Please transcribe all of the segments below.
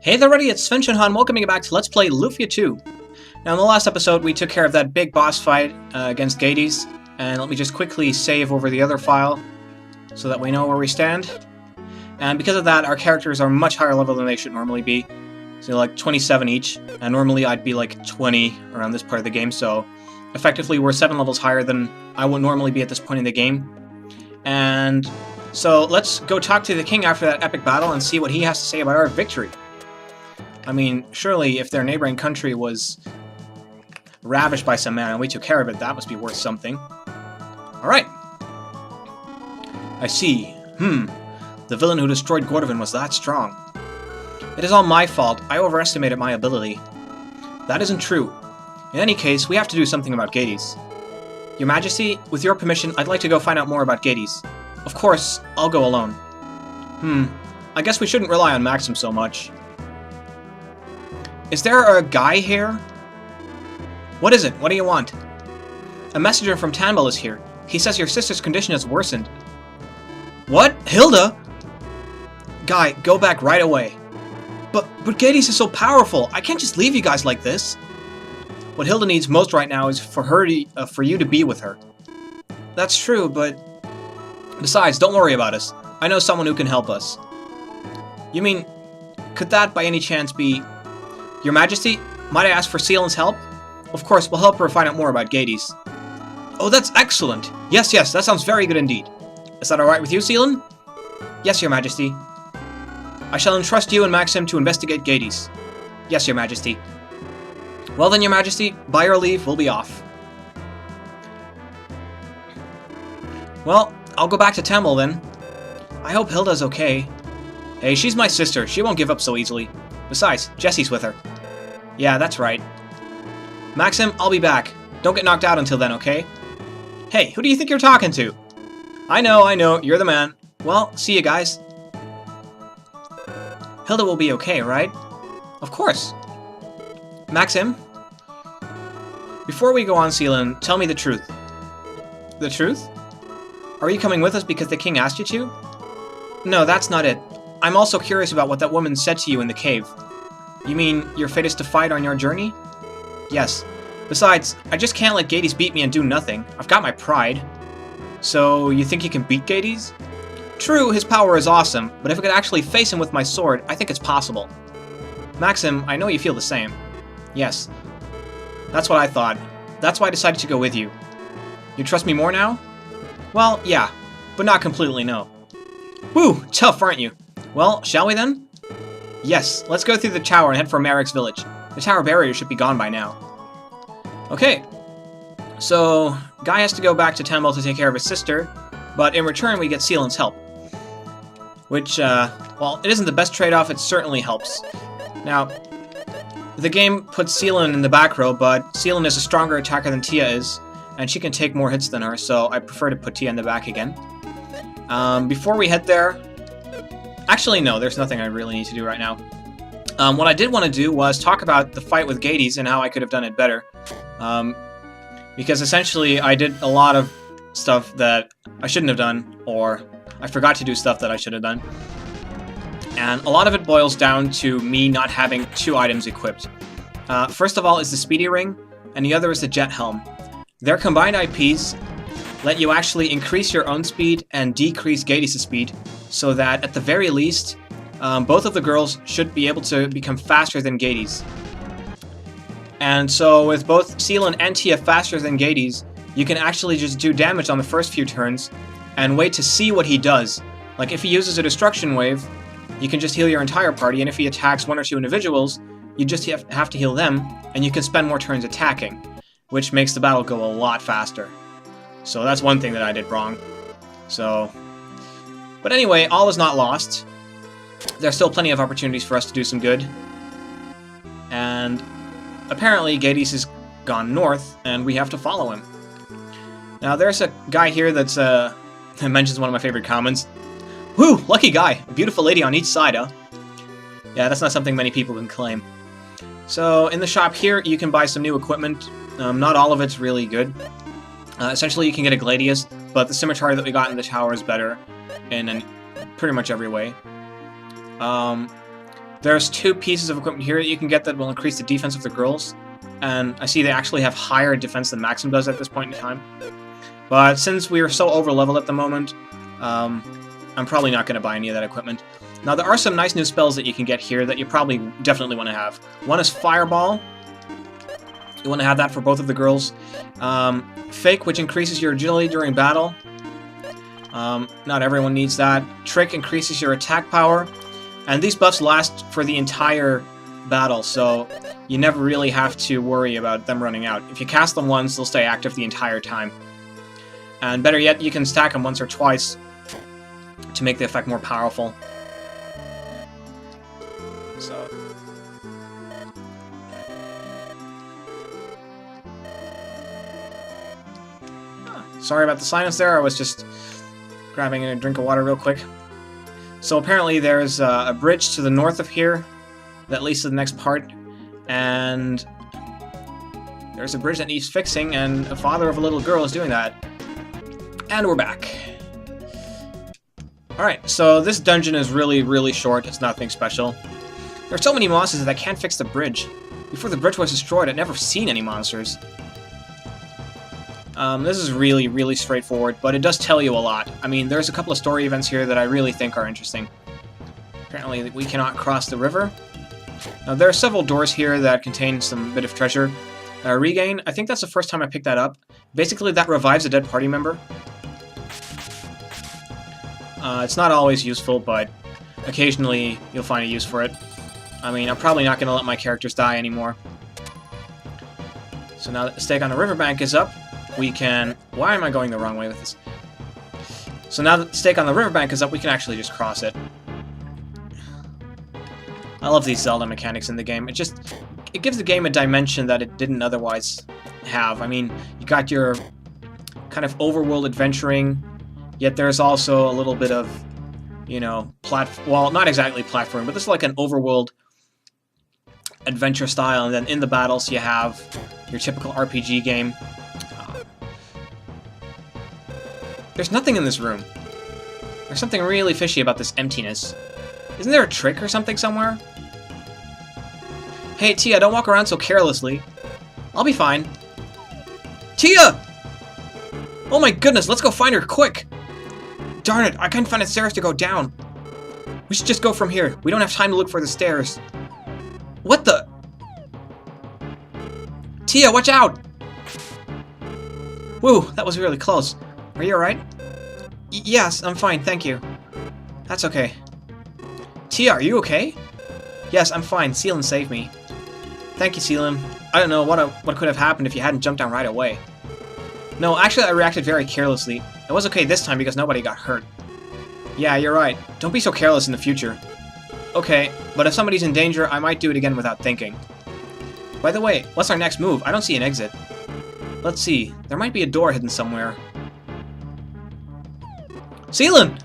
Hey there, everybody, it's Sven Han welcoming you back to Let's Play Lufia 2. Now, in the last episode, we took care of that big boss fight against Gades, and let me just quickly save over the other file so that we know where we stand. And because of that, our characters are much higher level than they should normally be. So like 27 each, and normally I'd be like 20 around this part of the game, so effectively we're 7 levels higher than I would normally be at this point in the game. And so let's go talk to the king after that epic battle and see what he has to say about our victory. I mean, surely if their neighboring country was ravished by some man and we took care of it, that must be worth something. Alright. I see. The villain who destroyed Gordovan was that strong. It is all my fault. I overestimated my ability. That isn't true. In any case, we have to do something about Gades. Your Majesty, with your permission, I'd like to go find out more about Gades. Of course, I'll go alone. I guess we shouldn't rely on Maxim so much. Is there a guy here? What is it? What do you want? A messenger from Tanbel is here. He says your sister's condition has worsened. What? Hilda? Guy, go back right away. But Gades is so powerful. I can't just leave you guys like this. What Hilda needs most right now is for you to be with her. That's true, but... Besides, don't worry about us. I know someone who can help us. You mean, could that by any chance be... Your Majesty, might I ask for Seelan's help? Of course, we'll help her find out more about Gades. Oh, that's excellent! Yes, that sounds very good indeed. Is that alright with you, Seelan? Yes, Your Majesty. I shall entrust you and Maxim to investigate Gades. Yes, Your Majesty. Well then, Your Majesty, by your leave, we'll be off. Well, I'll go back to Tamil then. I hope Hilda's okay. Hey, she's my sister. She won't give up so easily. Besides, Jessie's with her. Yeah, that's right. Maxim, I'll be back. Don't get knocked out until then, okay? Hey, who do you think you're talking to? I know, you're the man. Well, see you guys. Hilda will be okay, right? Of course. Maxim? Before we go on, Seelan, tell me the truth. The truth? Are you coming with us because the king asked you to? No, that's not it. I'm also curious about what that woman said to you in the cave. You mean your fate is to fight on your journey? Yes. Besides, I just can't let Gades beat me and do nothing. I've got my pride. So, you think you can beat Gades? True, his power is awesome, but if I could actually face him with my sword, I think it's possible. Maxim, I know you feel the same. Yes. That's what I thought. That's why I decided to go with you. You trust me more now? Well, yeah, but not completely, no. Woo! Tough, aren't you? Well, shall we then? Yes, let's go through the tower and head for Marek's village. The tower barrier should be gone by now. Okay. So, Guy has to go back to Tamil to take care of his sister, but in return we get Seelan's help. Which, well, it isn't the best trade-off, it certainly helps. Now, the game puts Seelan in the back row, but Seelan is a stronger attacker than Tia is, and she can take more hits than her, so I prefer to put Tia in the back again. Before we head there... Actually, no, there's nothing I really need to do right now. What I did want to do was talk about the fight with Gades and how I could have done it better. Because essentially, I did a lot of stuff that I shouldn't have done, or I forgot to do stuff that I should have done. And a lot of it boils down to me not having 2 items equipped. First of all is the Speedy Ring, and the other is the Jet Helm. Their combined IPs let you actually increase your own speed and decrease Gades' speed, so that at the very least, both of the girls should be able to become faster than Gades. And so with both Seelan and Tia faster than Gades, you can actually just do damage on the first few turns and wait to see what he does. Like if he uses a destruction wave, you can just heal your entire party, and if he attacks 1 or 2 individuals, you just have to heal them, and you can spend more turns attacking, which makes the battle go a lot faster. So that's one thing that I did wrong. So... But anyway, all is not lost. There's still plenty of opportunities for us to do some good. And apparently Gades has gone north, and we have to follow him. Now there's a guy here that's that mentions one of my favorite comments. Woo! Lucky guy! A beautiful lady on each side, huh? Yeah, that's not something many people can claim. So in the shop here, you can buy some new equipment. Not all of it's really good. Essentially, you can get a Gladius, but the scimitar that we got in the tower is better in pretty much every way. There's 2 pieces of equipment here that you can get that will increase the defense of the girls. And I see they actually have higher defense than Maxim does at this point in time. But since we are so over-leveled at the moment, I'm probably not going to buy any of that equipment. Now, there are some nice new spells that you can get here that you probably definitely want to have. One is Fireball. You want to have that for both of the girls. Fake, which increases your agility during battle. Not everyone needs that. Trick increases your attack power. And these buffs last for the entire battle, so you never really have to worry about them running out. If you cast them once, they'll stay active the entire time. And better yet, you can stack them once or twice to make the effect more powerful. So... sorry about the silence there, I was just grabbing a drink of water real quick. So apparently there's a bridge to the north of here that leads to the next part, and there's a bridge that needs fixing, and a father of a little girl is doing that. And we're back. Alright, so this dungeon is really, really short. It's nothing special. There are so many monsters that I can't fix the bridge. Before the bridge was destroyed, I'd never seen any monsters. This is really, really straightforward, but it does tell you a lot. I mean, there's a couple of story events here that I really think are interesting. Apparently, we cannot cross the river. Now, there are several doors here that contain some bit of treasure. Regain, I think that's the first time I picked that up. Basically, that revives a dead party member. It's not always useful, but occasionally you'll find a use for it. I mean, I'm probably not going to let my characters die anymore. So now that the stake on the riverbank is up, we can... why am I going the wrong way with this? So now that the stake on the riverbank is up, we can actually just cross it. I love these Zelda mechanics in the game. It gives the game a dimension that it didn't otherwise have. I mean, you got your kind of overworld adventuring, yet there's also a little bit of, you know, well, not exactly platforming, but this is like an overworld adventure style, and then in the battles you have your typical RPG game. There's nothing in this room. There's something really fishy about this emptiness. Isn't there a trick or something somewhere? Hey, Tia, don't walk around so carelessly. I'll be fine. Tia! Oh my goodness, let's go find her, quick! Darn it, I can't find the stairs to go down. We should just go from here. We don't have time to look for the stairs. What the? Tia, watch out! Woo, that was really close. Are you alright? Yes, I'm fine, thank you. That's okay. Tia, are you okay? Yes, I'm fine. Selim saved me. Thank you, Selim. I don't know what could have happened if you hadn't jumped down right away. No, actually I reacted very carelessly. It was okay this time because nobody got hurt. Yeah, you're right. Don't be so careless in the future. Okay, but if somebody's in danger, I might do it again without thinking. By the way, what's our next move? I don't see an exit. Let's see. There might be a door hidden somewhere. Selim!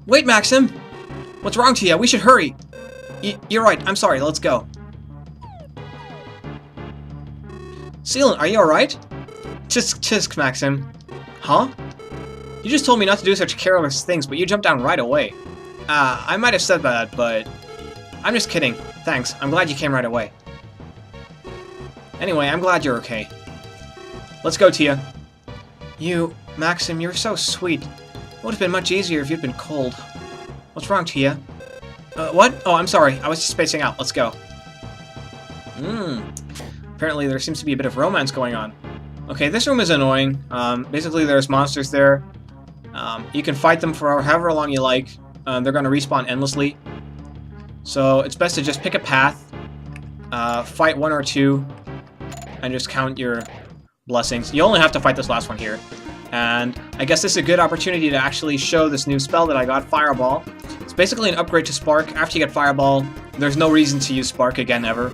Wait, Maxim! What's wrong, Tia? We should hurry! You're right. I'm sorry. Let's go. Selim, are you alright? Tisk, Maxim. Huh? You just told me not to do such careless things, but you jumped down right away. I might have said that, but... I'm just kidding. Thanks. I'm glad you came right away. Anyway, I'm glad you're okay. Let's go, Tia. Maxim, you're so sweet. It would have been much easier if you'd been cold. What's wrong, Tia? What? Oh, I'm sorry. I was just spacing out. Let's go. Apparently there seems to be a bit of romance going on. Okay, this room is annoying. Basically, there's monsters there. You can fight them for however long you like. They're going to respawn endlessly. So it's best to just pick a path, fight one or two, and just count your blessings. You only have to fight this last one here. And I guess this is a good opportunity to actually show this new spell that I got, Fireball. It's basically an upgrade to Spark. After you get Fireball, there's no reason to use Spark again, ever.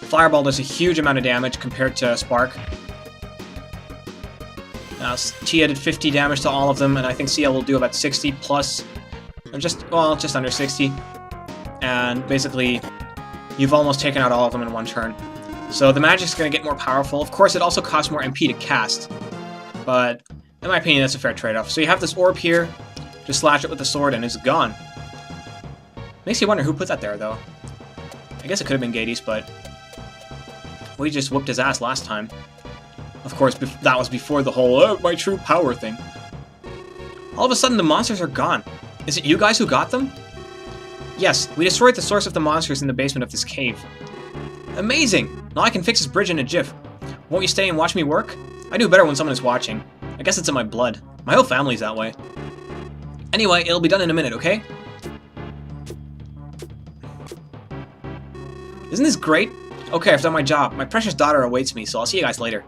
Fireball does a huge amount of damage compared to Spark. Tia did 50 damage to all of them, and I think Cia will do about 60 plus, or just under 60. And basically, you've almost taken out all of them in one turn. So the magic's going to get more powerful. Of course, it also costs more MP to cast. But, in my opinion, that's a fair trade-off. So you have this orb here, just slash it with the sword, and it's gone. Makes you wonder who put that there, though. I guess it could have been Gades, but we just whooped his ass last time. Of course, that was before the whole, my true power thing. All of a sudden, the monsters are gone. Is it you guys who got them? Yes, we destroyed the source of the monsters in the basement of this cave. Amazing! Now I can fix this bridge in a jiff. Won't you stay and watch me work? I do better when someone is watching. I guess it's in my blood. My whole family's that way. Anyway, it'll be done in a minute, okay? Isn't this great? Okay, I've done my job. My precious daughter awaits me, so I'll see you guys later.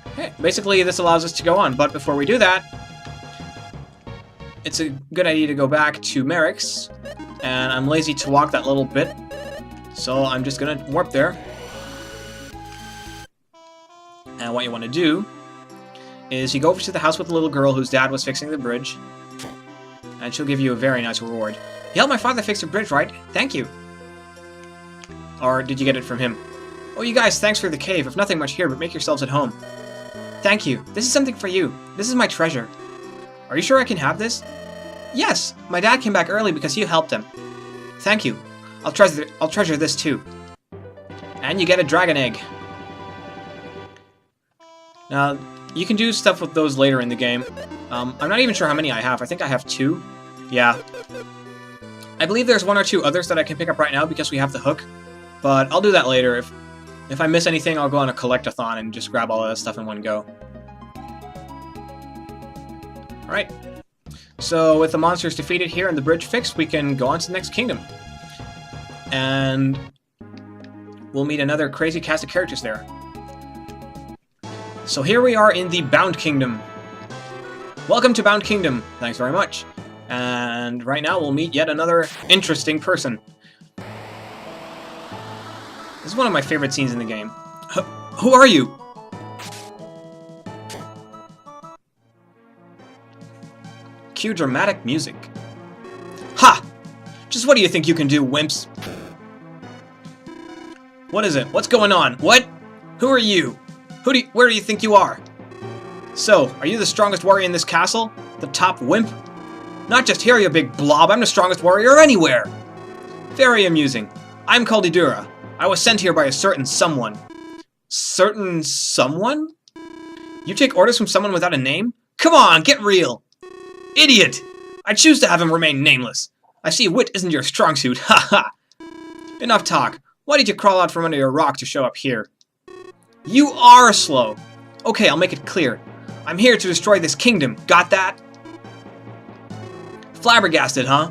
Okay, basically this allows us to go on, but before we do that, it's a good idea to go back to Merrick's, and I'm lazy to walk that little bit, so I'm just gonna warp there. And what you want to do is you go over to the house with the little girl whose dad was fixing the bridge, and she'll give you a very nice reward. You helped my father fix the bridge, right? Thank you. Or did you get it from him? Oh, you guys, thanks for the cave. If nothing much here, but make yourselves at home. Thank you. This is something for you. This is my treasure. Are you sure I can have this? Yes. My dad came back early because you helped him. Thank you. I'll treasure this too. And you get a dragon egg. Now, you can do stuff with those later in the game. I'm not even sure how many I have. I think I have 2. Yeah. I believe there's 1 or 2 others that I can pick up right now because we have the hook. But I'll do that later. If I miss anything, I'll go on a collect-a-thon and just grab all of that stuff in one go. Alright. So, with the monsters defeated here and the bridge fixed, we can go on to the next kingdom. And we'll meet another crazy cast of characters there. So here we are in the Bound Kingdom. Welcome to Bound Kingdom. Thanks very much. And right now we'll meet yet another interesting person. This is one of my favorite scenes in the game. Who are you? Cue dramatic music. Ha! Just what do you think you can do, wimps? What is it? What's going on? What? Who are you? Where do you think you are? So, are you the strongest warrior in this castle? The top wimp? Not just here, you big blob. I'm the strongest warrior anywhere. Very amusing. I'm called Idura. I was sent here by a certain someone. Certain someone? You take orders from someone without a name? Come on, get real. Idiot! I choose to have him remain nameless. I see wit isn't your strong suit. Ha ha! Enough talk. Why did you crawl out from under your rock to show up here? You are slow. Okay, I'll make it clear. I'm here to destroy this kingdom. Got that? Flabbergasted, huh?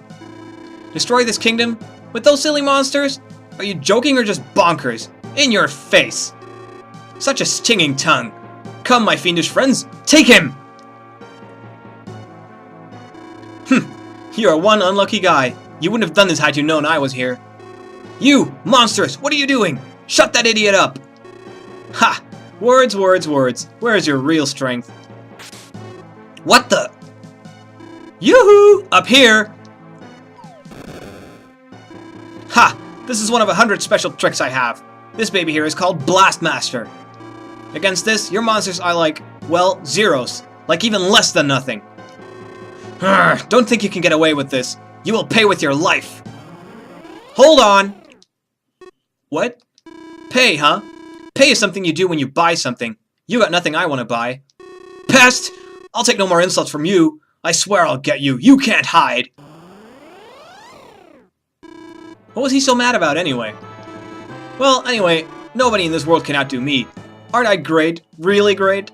Destroy this kingdom? With those silly monsters? Are you joking or just bonkers? In your face! Such a stinging tongue. Come, my fiendish friends, take him! You are one unlucky guy. You wouldn't have done this had you known I was here. You, monsters, what are you doing? Shut that idiot up! Ha! Words, words, words. Where is your real strength? What the? Yoo-hoo! Up here! Ha! This is one of 100 special tricks I have. This baby here is called BlastMaster. Against this, your monsters are like, well, zeros. Like even less than nothing. Don't think you can get away with this. You will pay with your life. Hold on! What? Pay, huh? Pay is something you do when you buy something. You got nothing I want to buy. Pest! I'll take no more insults from you. I swear I'll get you. You can't hide. What was he so mad about anyway? Well, anyway, nobody in this world can outdo me. Aren't I great? Really great?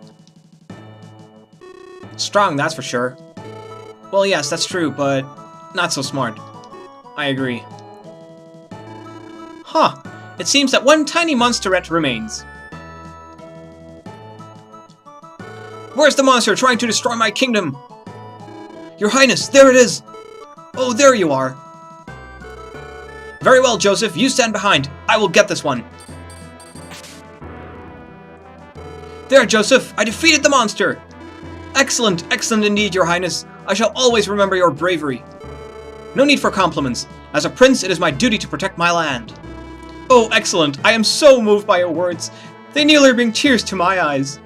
Strong, that's for sure. Well, yes, that's true, but not so smart. I agree. Huh. It seems that one tiny monsterette remains. Where's the monster trying to destroy my kingdom? Your Highness, there it is! Oh, there you are. Very well, Joseph, you stand behind. I will get this one. There, Joseph, I defeated the monster! Excellent, excellent indeed, Your Highness. I shall always remember your bravery. No need for compliments. As a prince, it is my duty to protect my land. Oh, excellent. I am so moved by your words. They nearly bring tears to my eyes.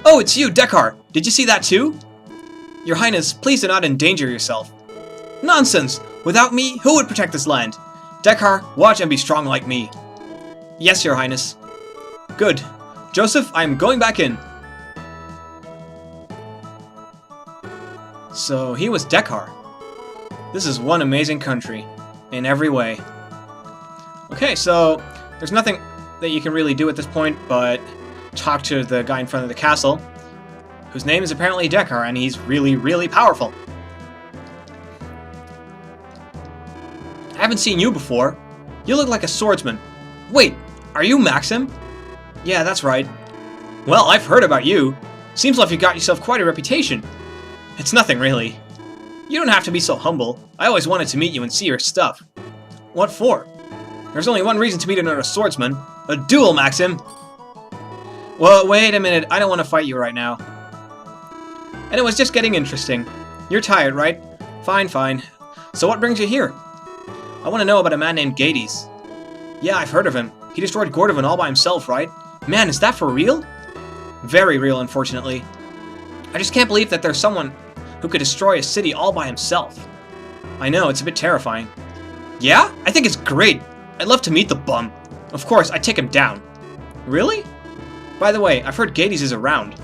Oh, it's you, Dekar. Did you see that too? Your Highness, please do not endanger yourself. Nonsense! Without me, who would protect this land? Dekar, watch and be strong like me. Yes, Your Highness. Good. Joseph, I am going back in. So, he was Dekar. This is one amazing country. In every way. Okay, so, there's nothing that you can really do at this point but talk to the guy in front of the castle, whose name is apparently Dekar, and he's really, really powerful. I haven't seen you before. You look like a swordsman. Wait, are you Maxim? Yeah, that's right. Well, I've heard about you. Seems like you got yourself quite a reputation. It's nothing, really. You don't have to be so humble. I always wanted to meet you and see your stuff. What for? There's only one reason to meet another swordsman. A duel, Maxim! Well, wait a minute. I don't want to fight you right now. And it was just getting interesting. You're tired, right? Fine, fine. So what brings you here? I want to know about a man named Gades. Yeah, I've heard of him. He destroyed Gordovan all by himself, right? Man, is that for real? Very real, unfortunately. I just can't believe that there's someone who could destroy a city all by himself. I know, it's a bit terrifying. Yeah? I think it's great. I'd love to meet the bum. Of course, I'd take him down. Really? By the way, I've heard Gades is around.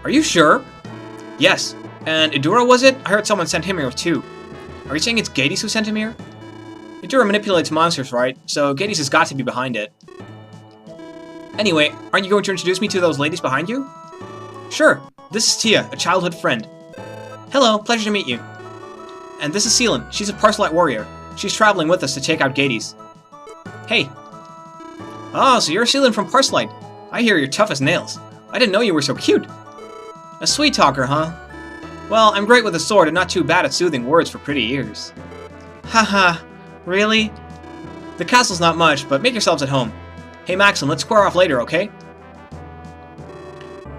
Are you sure? Yes. And Idura, was it? I heard someone sent him here too. Are you saying it's Gades who sent him here? Idura manipulates monsters, right? So Gades has got to be behind it. Anyway, aren't you going to introduce me to those ladies behind you? Sure. This is Tia, a childhood friend. Hello, pleasure to meet you. And this is Seelan. She's a Parcelite warrior. She's traveling with us to take out Gades. Hey. Oh, so you're Seelan from Parcelite. I hear you're tough as nails. I didn't know you were so cute. A sweet talker, huh? Well, I'm great with a sword and not too bad at soothing words for pretty ears. Haha, really? The castle's not much, but make yourselves at home. Hey Maxim, let's square off later, okay?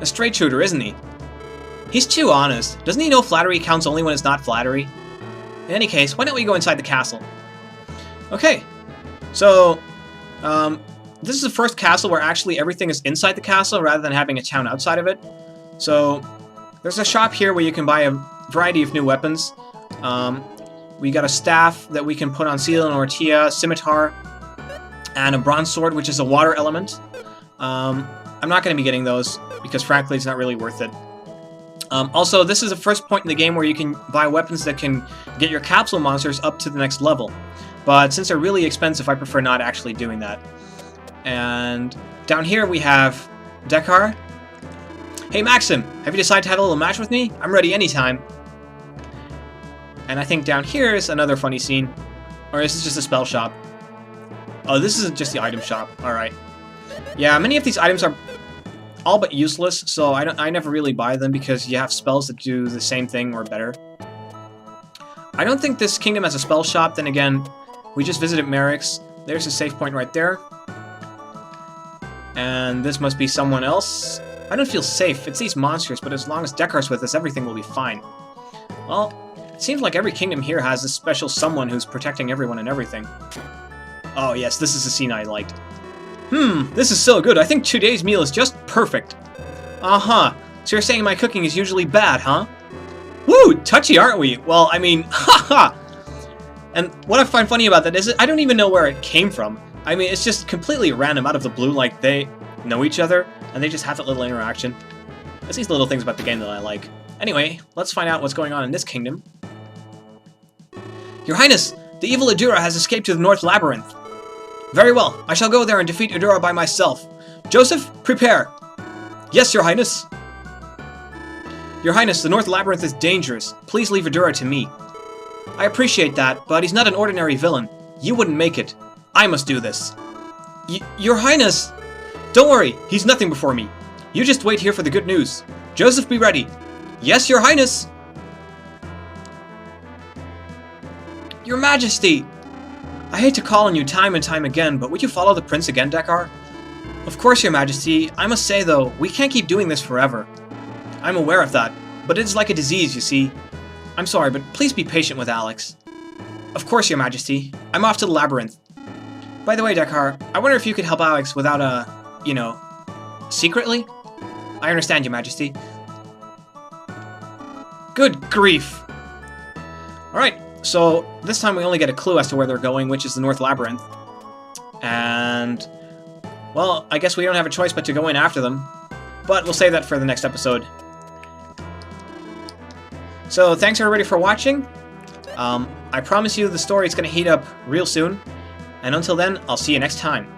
A straight shooter, isn't he? He's too honest. Doesn't he know flattery counts only when it's not flattery? In any case, why don't we go inside the castle? Okay, so, this is the first castle where actually everything is inside the castle rather than having a town outside of it. So, there's a shop here where you can buy a variety of new weapons. We got a staff that we can put on Seelan or Tia, scimitar, and a bronze sword, which is a water element. I'm not going to be getting those, because frankly it's not really worth it. Also, this is the first point in the game where you can buy weapons that can get your capsule monsters up to the next level. But since they're really expensive, I prefer not actually doing that. And down here we have Dekar. Hey Maxim, have you decided to have a little match with me? I'm ready anytime. And I think down here is another funny scene. Or is this just a spell shop? Oh, this is just the item shop. Alright. Yeah, many of these items are all but useless, so I never really buy them because you have spells that do the same thing or better. I don't think this kingdom has a spell shop, then again, we just visited Merrick's. There's a save point right there. And this must be someone else. I don't feel safe. It's these monsters, but as long as Dekar's with us, everything will be fine. Well, it seems like every kingdom here has a special someone who's protecting everyone and everything. Oh yes, this is the scene I liked. This is so good. I think today's meal is just perfect. Uh-huh. So you're saying my cooking is usually bad, huh? Woo! Touchy, aren't we? Well, I mean, haha! And what I find funny about that is I don't even know where it came from. I mean, it's just completely random out of the blue, like they know each other, and they just have that little interaction. It's these little things about the game that I like. Anyway, let's find out what's going on in this kingdom. Your Highness, the evil Idura has escaped to the North Labyrinth. Very well, I shall go there and defeat Idura by myself. Joseph, prepare! Yes, Your Highness! Your Highness, the North Labyrinth is dangerous. Please leave Idura to me. I appreciate that, but he's not an ordinary villain. You wouldn't make it. I must do this. Your Highness! Don't worry, he's nothing before me. You just wait here for the good news. Joseph, be ready. Yes, Your Highness! Your Majesty! I hate to call on you time and time again, but would you follow the prince again, Dekar? Of course, Your Majesty. I must say, though, we can't keep doing this forever. I'm aware of that, but it is like a disease, you see. I'm sorry, but please be patient with Alex. Of course, Your Majesty. I'm off to the labyrinth. By the way, Dekar, I wonder if you could help Alex without secretly? I understand, Your Majesty. Good grief. Alright, So this time we only get a clue as to where they're going, which is the North Labyrinth. And, well, I guess we don't have a choice but to go in after them. But we'll save that for the next episode. So thanks everybody for watching. I promise you the story is going to heat up real soon. And until then, I'll see you next time.